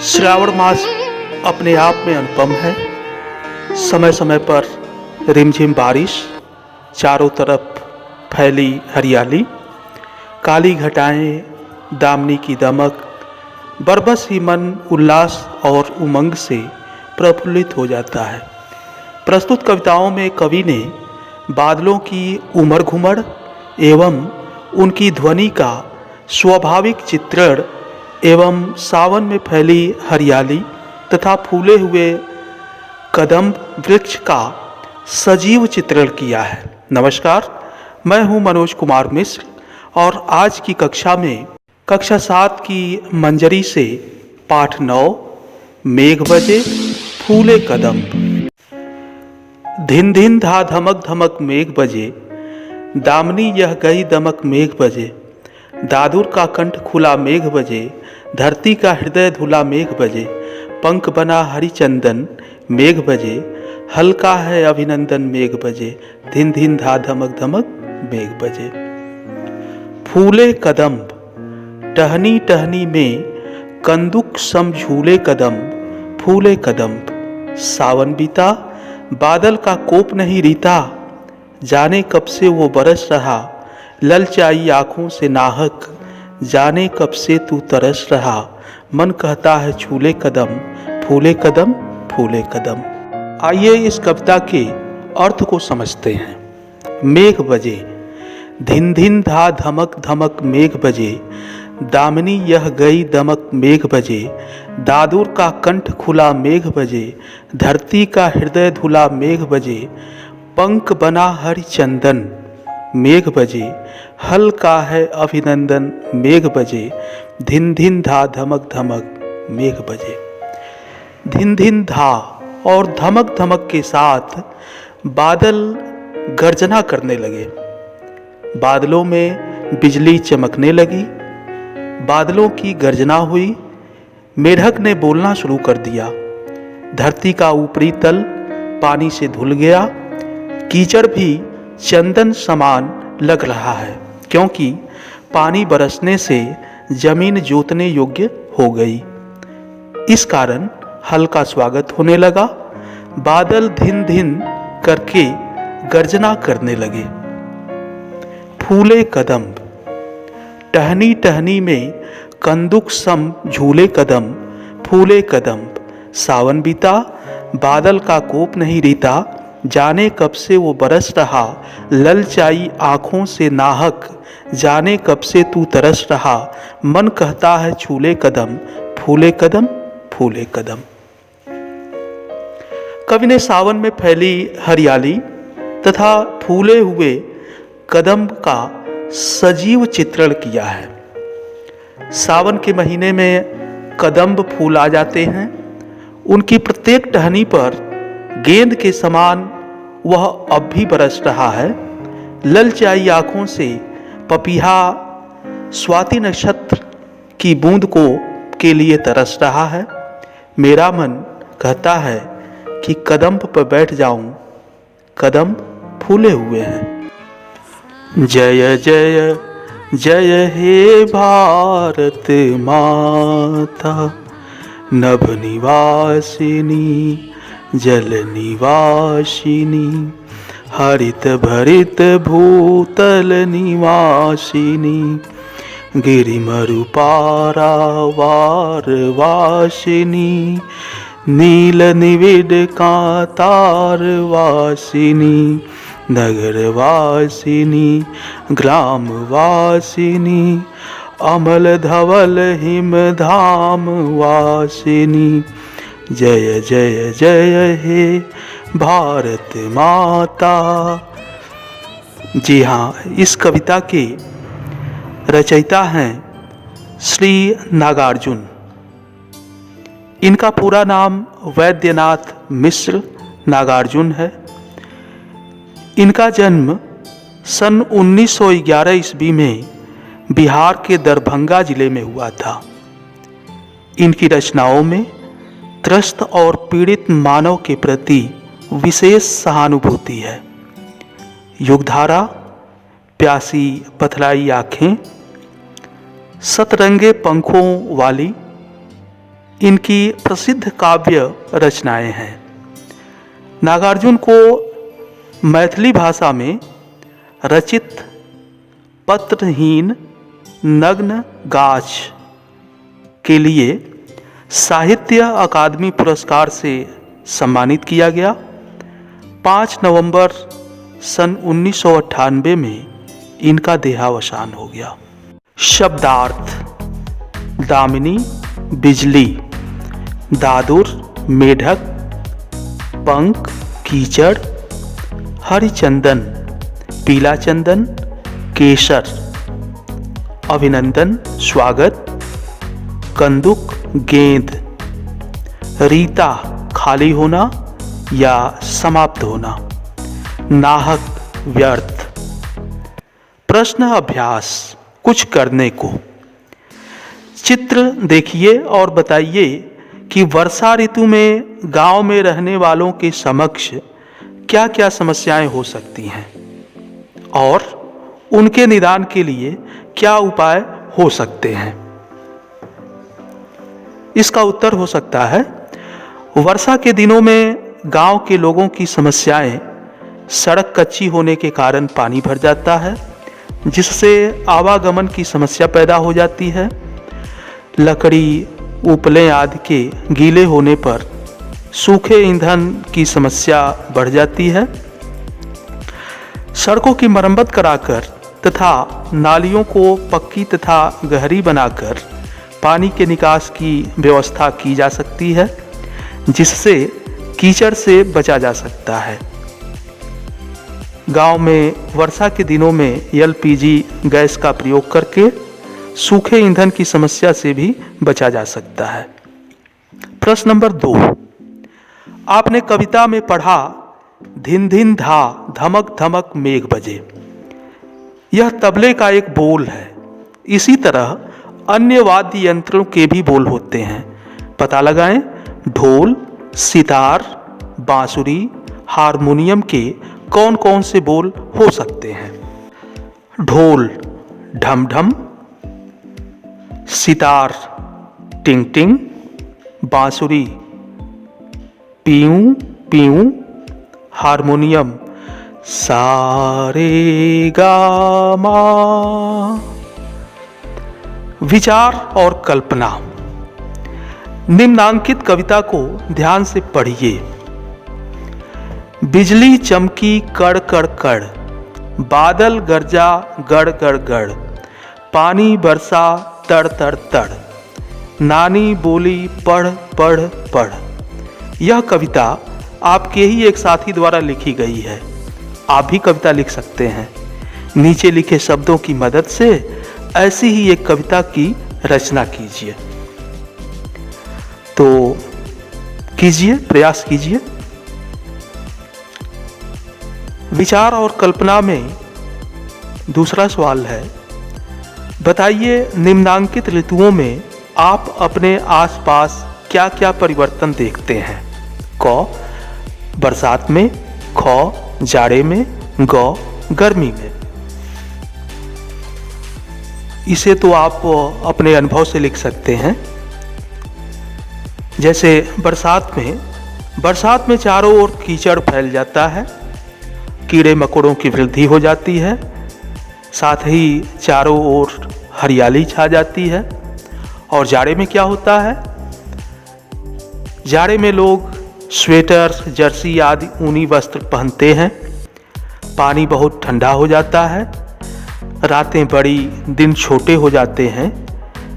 श्रावण मास अपने आप में अनुपम है। समय समय पर रिमझिम बारिश, चारों तरफ फैली हरियाली, काली घटाएं, दामनी की दमक, बरबस ही मन उल्लास और उमंग से प्रफुल्लित हो जाता है। प्रस्तुत कविताओं में कवि ने बादलों की उमड़ घुमड़ एवं उनकी ध्वनि का स्वाभाविक चित्रण एवं सावन में फैली हरियाली तथा फूले हुए कदम्ब वृक्ष का सजीव चित्रण किया है। नमस्कार, मैं हूं मनोज कुमार मिश्र और आज की कक्षा में कक्षा 7 की मंजरी से पाठ 9 मेघ बजे फूले कदम्ब। धिन धिन धा धमक धमक मेघ बजे, दामनी यह गई दमक मेघ बजे, दादुर का कंठ खुला मेघ बजे, धरती का हृदय धुला मेघ बजे, पंख बना हरिचंदन मेघ बजे, हल्का है अभिनंदन मेघ बजे, धिन धिन धा धमक धमक मेघ बजे। फूले कदम्ब, टहनी टहनी में कंदुक सम झूले कदम्ब, फूले कदम्ब। सावन बीता, बादल का कोप नहीं रीता, जाने कब से वो बरस रहा, ललचाई आंखों से नाहक, जाने कब से तू तरस रहा, मन कहता है छूले कदम, फूले कदम फूले कदम। आइए इस कविता के अर्थ को समझते हैं। मेघ बजे, धिन धिन धा धमक धमक मेघ बजे, दामनी यह गई दमक मेघ बजे, दादुर का कंठ खुला मेघ बजे, धरती का हृदय धुला मेघ बजे, पंख बना हरिचंदन मेघ बजे, हल्का है अभिनंदन मेघ बजे, धिन धिन धा धमक धमक मेघ बजे। धिन धिन धा और धमक धमक के साथ बादल गर्जना करने लगे। बादलों में बिजली चमकने लगी, बादलों की गर्जना हुई, मेढक ने बोलना शुरू कर दिया, धरती का ऊपरी तल पानी से धुल गया, कीचड़ भी चंदन समान लग रहा है क्योंकि पानी बरसने से जमीन जोतने योग्य हो गई। इस कारण हल्का स्वागत होने लगा। बादल धिन धिन करके गर्जना करने लगे। फूले कदम्ब, टहनी टहनी में कंदुक सम झूले कदम, फूले कदम्ब। सावन बीता, बादल का कोप नहीं रीता, जाने कब से वो बरस रहा, ललचाई आंखों से नाहक, जाने कब से तू तरस रहा, मन कहता है छूले कदम, फूले कदम फूले कदम। कवि ने सावन में फैली हरियाली तथा फूले हुए कदम्ब का सजीव चित्रण किया है। सावन के महीने में कदम्ब फूल आ जाते हैं। उनकी प्रत्येक टहनी पर गेंद के समान वह अब भी बरस रहा है। ललचाई आंखों से पपीहा स्वाति नक्षत्र की बूंद को के लिए तरस रहा है। मेरा मन कहता है कि कदम्ब पर बैठ जाऊं, कदम्ब फूले हुए हैं। जय जय जय हे भारत माता, नभ निवासिनी जल निवासिनी, हरित भरित भूतल निवासिनी, गिरिमरु पारावार वासिनी, नील निविड कांतार वासिनी, नगर वासिनी ग्राम वासिनी, अमल धवल हिम धाम वासिनी, जय जय जय हे भारत माता। जी हाँ, इस कविता के रचयिता हैं श्री नागार्जुन। इनका पूरा नाम वैद्यनाथ मिश्र नागार्जुन है। इनका जन्म सन 1911 ईस्वी में बिहार के दरभंगा जिले में हुआ था। इनकी रचनाओं में त्रस्त और पीड़ित मानव के प्रति विशेष सहानुभूति है। युगधारा, प्यासी पथलाई आँखें, सतरंगे पंखों वाली, इनकी प्रसिद्ध काव्य रचनाएं हैं। नागार्जुन को मैथिली भाषा में रचित पत्रहीन नग्न गाछ के लिए साहित्य अकादमी पुरस्कार से सम्मानित किया गया। 5 नवंबर सन 1998 में इनका देहावसान हो गया। शब्दार्थ: दामिनी बिजली, दादुर मेढक, पंख कीचड़, हरिचंदन पीला चंदन, केसर अभिनंदन स्वागत, कंदुक गेंद, रीता खाली होना या समाप्त होना, नाहक व्यर्थ। प्रश्न अभ्यास: कुछ करने को। चित्र देखिए और बताइए कि वर्षा ऋतु में गांव में रहने वालों के समक्ष क्या क्या समस्याएं हो सकती हैं और उनके निदान के लिए क्या उपाय हो सकते हैं। इसका उत्तर हो सकता है, वर्षा के दिनों में गांव के लोगों की समस्याएं सड़क कच्ची होने के कारण पानी भर जाता है, जिससे आवागमन की समस्या पैदा हो जाती है। लकड़ी, उपले आदि के गीले होने पर सूखे ईंधन की समस्या बढ़ जाती है। सड़कों की मरम्मत कराकर तथा नालियों को पक्की तथा गहरी बनाकर पानी के निकास की व्यवस्था की जा सकती है, जिससे कीचड़ से बचा जा सकता है। गांव में वर्षा के दिनों में एलपीजी गैस का प्रयोग करके सूखे ईंधन की समस्या से भी बचा जा सकता है। प्रश्न नंबर 2, आपने कविता में पढ़ा धिन धिन धा धमक धमक मेघ बजे। यह तबले का एक बोल है। इसी तरह अन्य वाद्य यंत्रों के भी बोल होते हैं। पता लगाएं। ढोल, सितार, बांसुरी, हारमोनियम के कौन कौन से बोल हो सकते हैं। ढोल ढम ढम, सितार टिंग टिंग, बांसुरी पीऊं पीऊं, हारमोनियम सारे गा मा। विचार और कल्पना। निम्नांकित कविता को ध्यान से पढ़िए। बिजली चमकी कड़ कड़ कड़, बादल गरजा गड़ गड़ गड़, पानी बरसा तड़ तड़ तड़, नानी बोली पढ़ पढ़ पढ़। यह कविता आपके ही एक साथी द्वारा लिखी गई है। आप भी कविता लिख सकते हैं। नीचे लिखे शब्दों की मदद से ऐसी ही एक कविता की रचना कीजिए। तो कीजिए, प्रयास कीजिए। विचार और कल्पना में दूसरा सवाल है, बताइए निम्नांकित ऋतुओं में आप अपने आसपास क्या क्या परिवर्तन देखते हैं। क बरसात में, ख जाड़े में, ग गर्मी में। इसे तो आप अपने अनुभव से लिख सकते हैं। जैसे बरसात में चारों ओर कीचड़ फैल जाता है, कीड़े मकोड़ों की वृद्धि हो जाती है, साथ ही चारों ओर हरियाली छा जाती है। और जाड़े में क्या होता है? जाड़े में लोग स्वेटर, जर्सी आदि ऊनी वस्त्र पहनते हैं। पानी बहुत ठंडा हो जाता है, रातें बड़ी, दिन छोटे हो जाते हैं।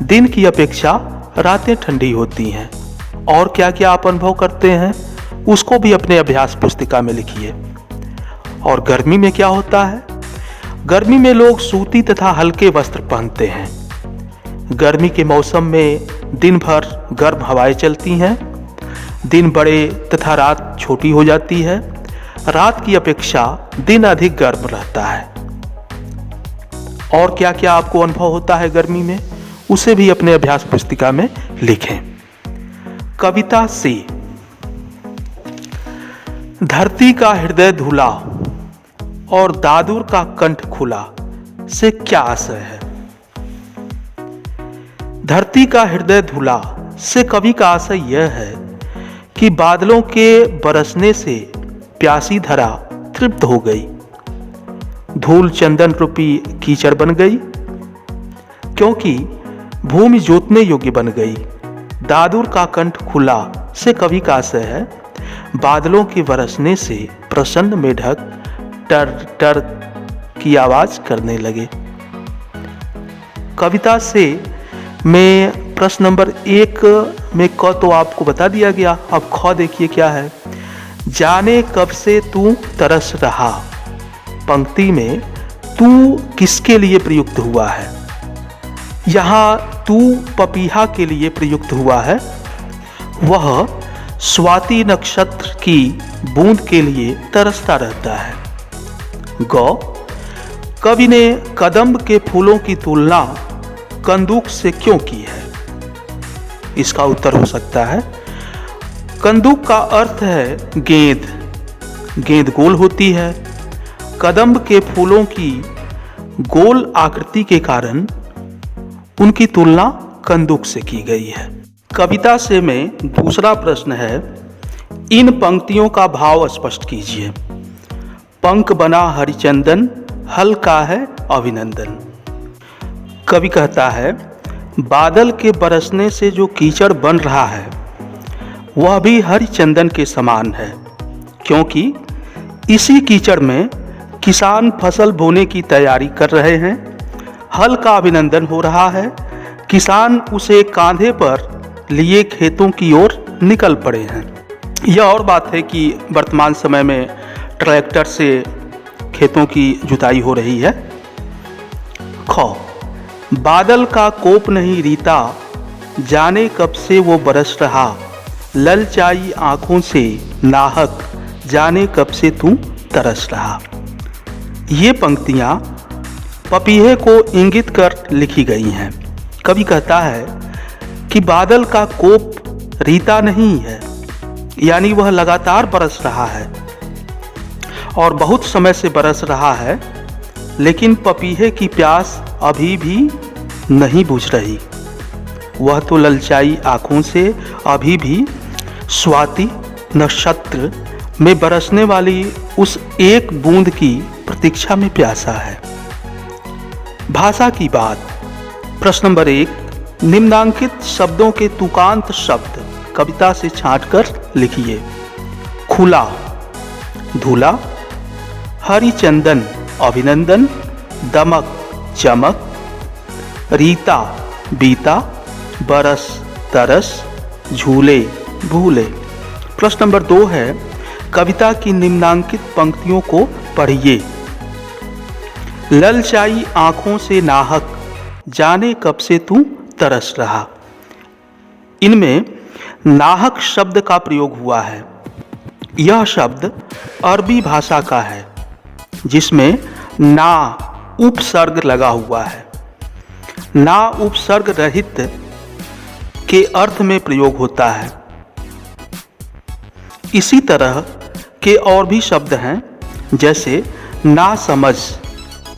दिन की अपेक्षा रातें ठंडी होती हैं। और क्या क्या आप अनुभव करते हैं, उसको भी अपने अभ्यास पुस्तिका में लिखिए। और गर्मी में क्या होता है? गर्मी में लोग सूती तथा हल्के वस्त्र पहनते हैं। गर्मी के मौसम में दिन भर गर्म हवाएं चलती हैं। दिन बड़े तथा रात छोटी हो जाती है। रात की अपेक्षा दिन अधिक गर्म रहता है। और क्या क्या आपको अनुभव होता है गर्मी में, उसे भी अपने अभ्यास पुस्तिका में लिखें। कविता से धरती का हृदय धुला और दादुर का कंठ खुला से क्या आशय है। धरती का हृदय धुला से कवि का आशय यह है कि बादलों के बरसने से प्यासी धरा तृप्त हो गई, धूल चंदन रूपी कीचड़ बन गई, क्योंकि भूमि जोतने योग्य बन गई। दादुर का कंठ खुला से कवि का आशय है बादलों के बरसने से प्रसन्न मेढक टर टर की आवाज करने लगे। कविता से में प्रश्न नंबर 1 में क तो आपको बता दिया गया। अब ख देखिए क्या है। जाने कब से तू तरस रहा, पंक्ति में तू किसके लिए प्रयुक्त हुआ है? यहाँ तू पपीहा के लिए प्रयुक्त हुआ है। वह स्वाति नक्षत्र की बूंद के लिए तरसता रहता है। गौ, कवि ने कदम्ब के फूलों की तुलना कंदूक से क्यों की है? इसका उत्तर हो सकता है कंदूक का अर्थ है गेंद। गेंद गोल होती है। कदम्ब के फूलों की गोल आकृति के कारण उनकी तुलना कंदूक से की गई है। कविता से में दूसरा प्रश्न है, इन पंक्तियों का भाव स्पष्ट कीजिए। पंख बना हरिचंदन, हल का है अभिनंदन। कवि कहता है बादल के बरसने से जो कीचड़ बन रहा है वह भी हरिचंदन के समान है, क्योंकि इसी कीचड़ में किसान फसल बोने की तैयारी कर रहे हैं। हल का अभिनंदन हो रहा है। किसान उसे कांधे पर लिए खेतों की ओर निकल पड़े हैं। यह और बात है कि वर्तमान समय में ट्रैक्टर से खेतों की जुताई हो रही है। ख, बादल का कोप नहीं रीता, जाने कब से वो बरस रहा, ललचाई आंखों से नाहक, जाने कब से तू तरस रहा। ये पंक्तियां पपीहे को इंगित कर लिखी गई हैं। कवि कहता है कि बादल का कोप रीता नहीं है, यानी वह लगातार बरस रहा है और बहुत समय से बरस रहा है, लेकिन पपीहे की प्यास अभी भी नहीं बुझ रही। वह तो ललचाई आंखों से अभी भी स्वाति नक्षत्र में बरसने वाली उस एक बूंद की प्रतीक्षा में प्यासा है। भाषा की बात। प्रश्न नंबर 1, निम्नांकित शब्दों के तुकांत शब्द कविता से छांटकर लिखिए। खुला, धूला, हरिचंदन, अभिनंदन, दमक, चमक, रीता, बीता, बरस, तरस, झूले, भूले। प्रश्न नंबर 2 है, कविता की निम्नांकित पंक्तियों को पढ़िए। ललचाई आंखों से नाहक, जाने कब से तू तरस रहा। इनमें नाहक शब्द का प्रयोग हुआ है। यह शब्द अरबी भाषा का है, जिसमें ना उपसर्ग लगा हुआ है। ना उपसर्ग रहित के अर्थ में प्रयोग होता है। इसी तरह के और भी शब्द हैं, जैसे ना समझ।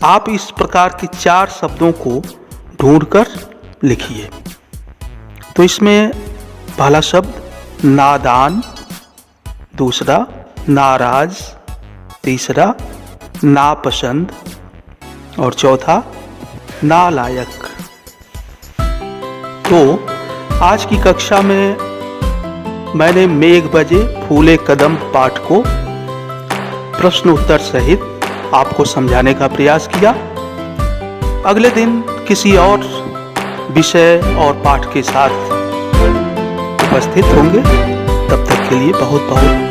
आप इस प्रकार के 4 शब्दों को ढूंढकर लिखिए। तो इसमें पहला शब्द नादान, दूसरा नाराज, तीसरा नापसंद और चौथा नालायक। तो आज की कक्षा में मैंने मेघ बजे फूले कदम पाठ को प्रश्न उत्तर सहित आपको समझाने का प्रयास किया। अगले दिन किसी और विषय और पाठ के साथ उपस्थित होंगे। तब तक के लिए बहुत बहुत